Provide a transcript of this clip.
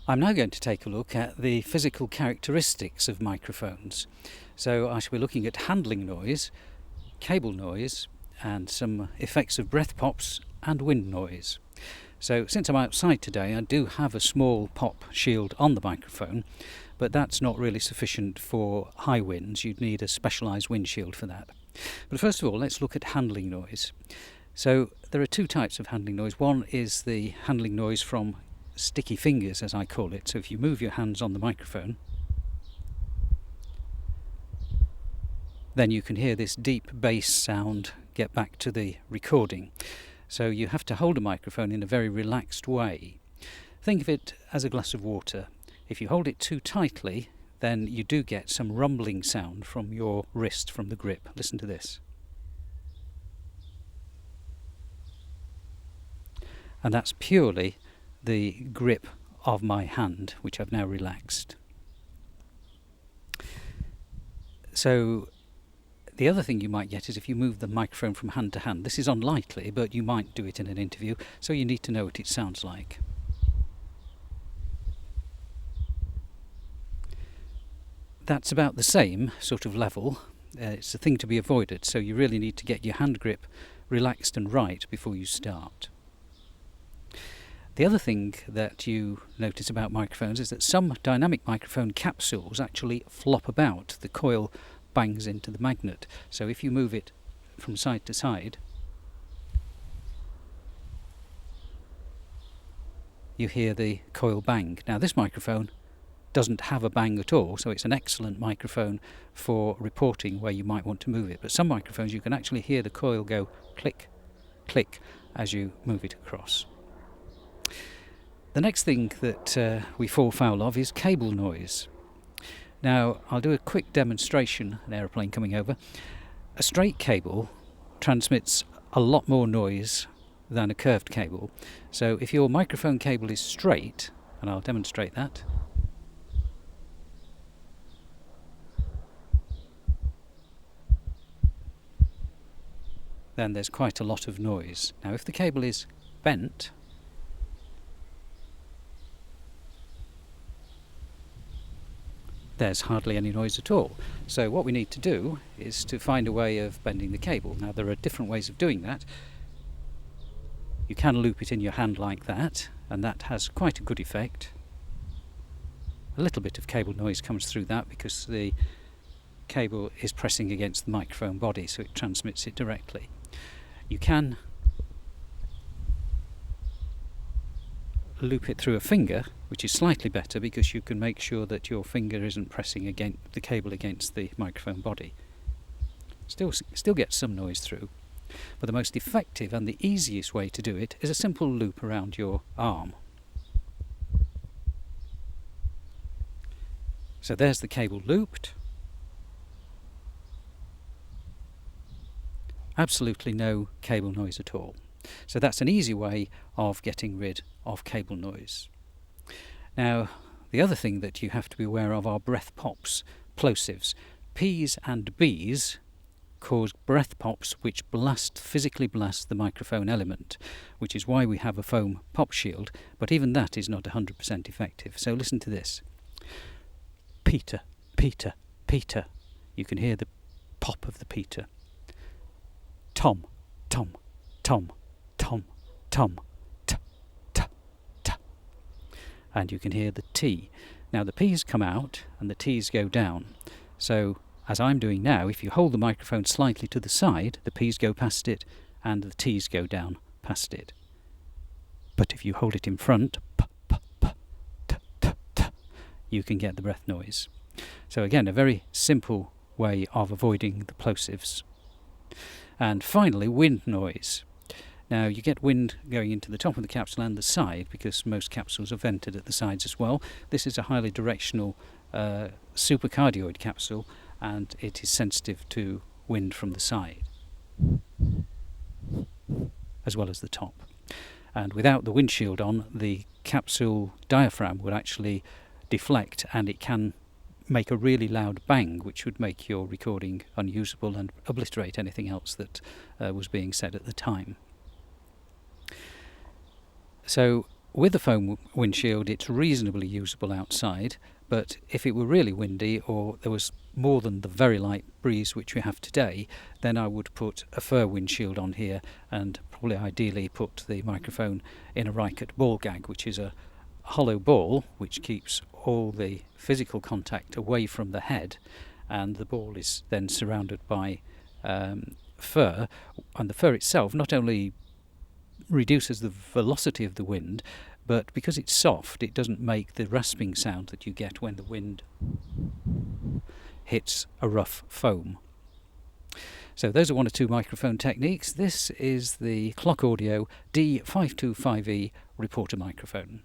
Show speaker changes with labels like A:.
A: I'm now going to take a look at the physical characteristics of microphones. So I shall be looking at handling noise, cable noise, and some effects of breath pops and wind noise. So since I'm outside today, I do have a small pop shield on the microphone, but that's not really sufficient for high winds. You'd need a specialised windshield for that. But first of all, let's look at handling noise. So there are two types of handling noise. One is the handling noise from sticky fingers, as I call it. So if you move your hands on the microphone, then you can hear this deep bass sound get back to the recording. So you have to hold a microphone in a very relaxed way. Think of it as a glass of water. If you hold it too tightly, then you do get some rumbling sound from your wrist, from the grip. Listen to this. And that's purely the grip of my hand, which I've now relaxed. So the other thing you might get is if you move the microphone from hand to hand. This is unlikely, but you might do it in an interview, so you need to know what it sounds like. That's about the same sort of level. It's a thing to be avoided, so you really need to get your hand grip relaxed and right before you start. The other thing that you notice about microphones is that some dynamic microphone capsules actually flop about. The coil bangs into the magnet. So if you move it from side to side, you hear the coil bang. Now this microphone doesn't have a bang at all, so it's an excellent microphone for reporting where you might want to move it. But some microphones you can actually hear the coil go click, click as you move it across. The next thing that we fall foul of is cable noise. Now, I'll do a quick demonstration, an aeroplane coming over. A straight cable transmits a lot more noise than a curved cable. So if your microphone cable is straight, and I'll demonstrate that, then there's quite a lot of noise. Now, if the cable is bent, there's hardly any noise at all. So what we need to do is to find a way of bending the cable. Now there are different ways of doing that. You can loop it in your hand like that, and that has quite a good effect. A little bit of cable noise comes through that because the cable is pressing against the microphone body, so it transmits it directly. You can loop it through a finger, which is slightly better because you can make sure that your finger isn't pressing against the cable against the microphone body. Still gets some noise through, but the most effective and the easiest way to do it is a simple loop around your arm. So there's the cable looped. Absolutely no cable noise at all. So that's an easy way of getting rid of cable noise. Now, the other thing that you have to be aware of are breath pops, plosives. P's and B's cause breath pops which physically blast the microphone element, which is why we have a foam pop shield, but even that is not 100% effective. So listen to this. Peter, Peter, Peter. You can hear the pop of the Peter. Tom, Tom, Tom, Tom, Tom, t, t, t. And you can hear the T. Now the P's come out and the T's go down. So, as I'm doing now, if you hold the microphone slightly to the side, the P's go past it and the T's go down past it. But if you hold it in front, p, p, p, t, t, t, you can get the breath noise. So again, a very simple way of avoiding the plosives. And finally, wind noise. Now you get wind going into the top of the capsule and the side because most capsules are vented at the sides as well. This is a highly directional supercardioid capsule and it is sensitive to wind from the side as well as the top. And without the windshield on, the capsule diaphragm would actually deflect and it can make a really loud bang which would make your recording unusable and obliterate anything else that was being said at the time. So with a foam windshield it's reasonably usable outside, but if it were really windy or there was more than the very light breeze which we have today, then I would put a fur windshield on here and probably ideally put the microphone in a Reichert ball gag, which is a hollow ball which keeps all the physical contact away from the head, and the ball is then surrounded by fur, and the fur itself not only reduces the velocity of the wind, but because it's soft it doesn't make the rasping sound that you get when the wind hits a rough foam. So those are one or two microphone techniques. This is the Clock Audio D525E reporter microphone.